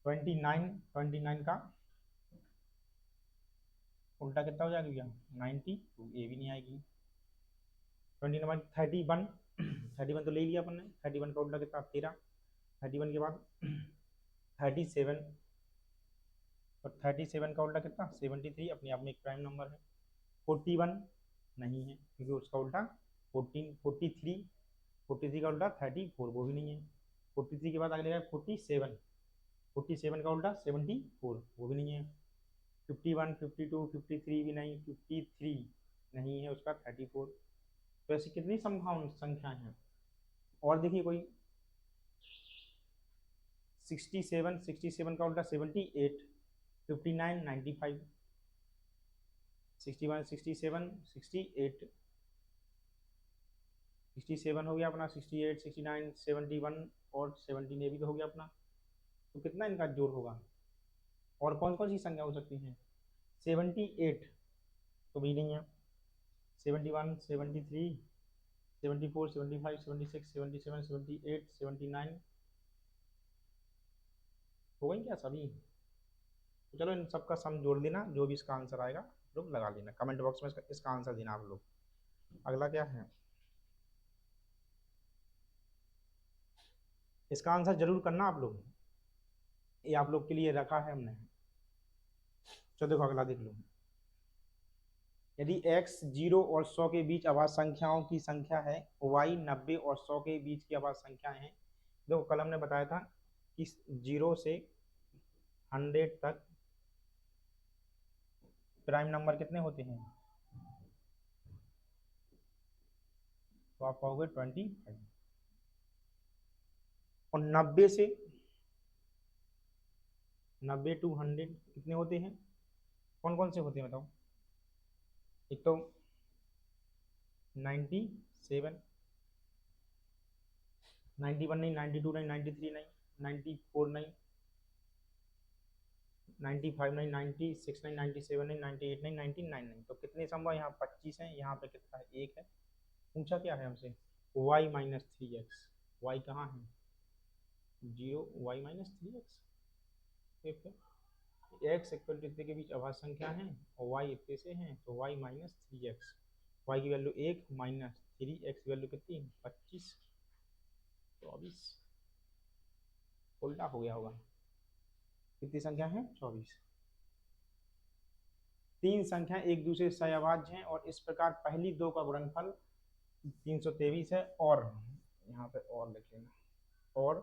29, 29 का उल्टा कितना हो जाएगा भैया? 90, तो ए भी नहीं आएगी। 29, 31, 31 तो ले लिया अपन ने। 31 का उल्टा कितना? 13। 31 के बाद 37, और 37 का उल्टा कितना? 73, अपने आप में एक प्राइम नंबर है। 41 नहीं है, क्योंकि उसका उल्टा 14, 43, 43 का उल्टा 34, वो भी नहीं है। 43 के बाद अगले है 47, 47 का उल्टा 74, वो भी नहीं है। 51, 52, 53 भी नहीं, 53 नहीं है, उसका 34। तो ऐसी कितनी संभावना संख्याएं हैं? और देखिए कोई 67, 67 का उल्टा 78, 59, 95, 61, 67, 68, 67 हो गया अपना, 68, 69, 71 और 17 ये भी तो हो गया अपना। तो कितना इनका जोड़ होगा? और कौन कौन सी संख्या हो सकती है? 78 तो भी नहीं है। 71, 73, 74, 75, 76, 77, 78, 79 हो गई क्या सभी? तो चलो इन सबका सम जोड़ देना, जो भी इसका आंसर आएगा लोग लगा लेना, कमेंट बॉक्स में इसका आंसर देना आप लोग। अगला क्या है? इसका आंसर जरूर करना आप लोग, ये आप लोग के लिए रखा है हमने। चलो देखो अगला देख लो। यदि x 0 और 100 के बीच अभाज्य संख्याओं की संख्या है, y 90 और 100 के बीच की अभाज्य संख्याएं हैं। देखो कल हमने बताया था कि 0 से 100 तक प्राइम नंबर कितने होते हैं? तो आप पाओगे 25। और 90 से 90 टू 100 कितने होते हैं? कौन कौन से होते हैं बताओ? एक तो 97, 91 नहीं, 92 नहीं, 93 नहीं, 94 नहीं, 95 नहीं, 96 नहीं, 97 नहीं, 98 नहीं, 99 नहीं। तो कितने संभव? यहाँ 25 है, यहाँ पे कितना है? 1 है। पूछा क्या है हमसे? y minus 3x। y कहाँ है? 0, y minus 3x। x equal to इतने के बीच अभाज्य संख्या है और y इतने से हैं, तो y माइनस 3x। y की वैल्यू 1 माइनस 3x की वैल्यू कितनी? 25, 24। उल्टा हो गया होगा। कितनी संख्या है? 24। तीन संख्या एक दूसरे से सहअभाज्य हैं और इस प्रकार पहली दो का गुणनफल 323 है, और यहाँ पे और लिख लेना, और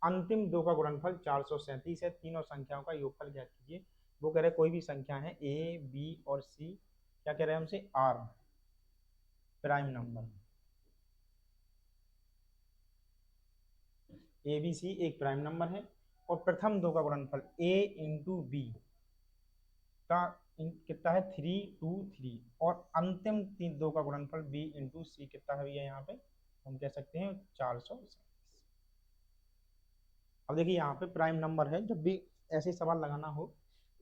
अंतिम दो का गुणनफल 437 है। तीनों संख्याओं का योगफल ज्ञात कीजिए। वो कह रहे कोई भी संख्या है a, b और c, क्या कह रहे हैं हमसे? r prime number. a b c एक प्राइम नंबर है, और प्रथम दो का गुणनफल a इंटू बी का कितना है? 3 2 3, और अंतिम तीन दो का गुणनफल b इंटू सी कितना है भैया? यहाँ पे हम कह सकते हैं 437। अब देखिए यहाँ पे प्राइम नंबर है, जब भी ऐसे सवाल लगाना हो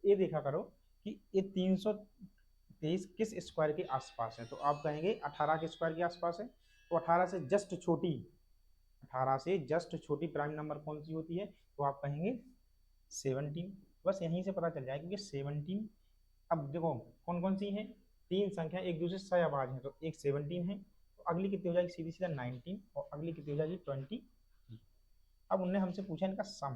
ये देखा करो कि ये 323 किस स्क्वायर के आसपास है। तो आप कहेंगे 18 के स्क्वायर के आसपास है। तो 18 से जस्ट छोटी, 18 से जस्ट छोटी प्राइम नंबर कौन सी होती है? तो आप कहेंगे 17। बस यहीं से पता चल जाएगा कि 17। अब देखो कौन कौन सी है? तीन संख्या एक दूसरे से सहअभाज्य है, तो एक 17 है, तो अगली कितनी हो जाएगी? सीधी सीधा 19, और अगली कितनी हो जाएगी? 20। अब उनने हमसे पूछा इनका सम,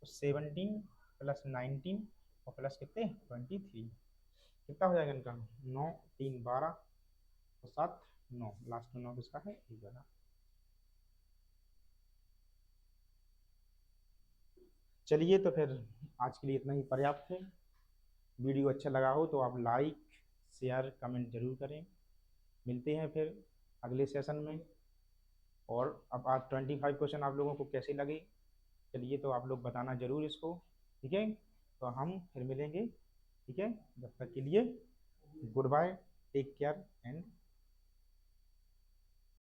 तो 17 प्लस 19 और प्लस कितने? 23। कितना हो जाएगा इनका? 9 3 12 और 7 9, लास्ट में 9 किसका है? 11। चलिए तो फिर आज के लिए इतना ही पर्याप्त है। वीडियो अच्छा लगा हो तो आप लाइक शेयर कमेंट जरूर करें। मिलते हैं फिर अगले सेशन में। और अब आज 25 क्वेश्चन आप लोगों को कैसे लगे, चलिए तो आप लोग बताना जरूर इसको, ठीक है? तो हम फिर मिलेंगे, ठीक है? जब तक के लिए good bye, take care and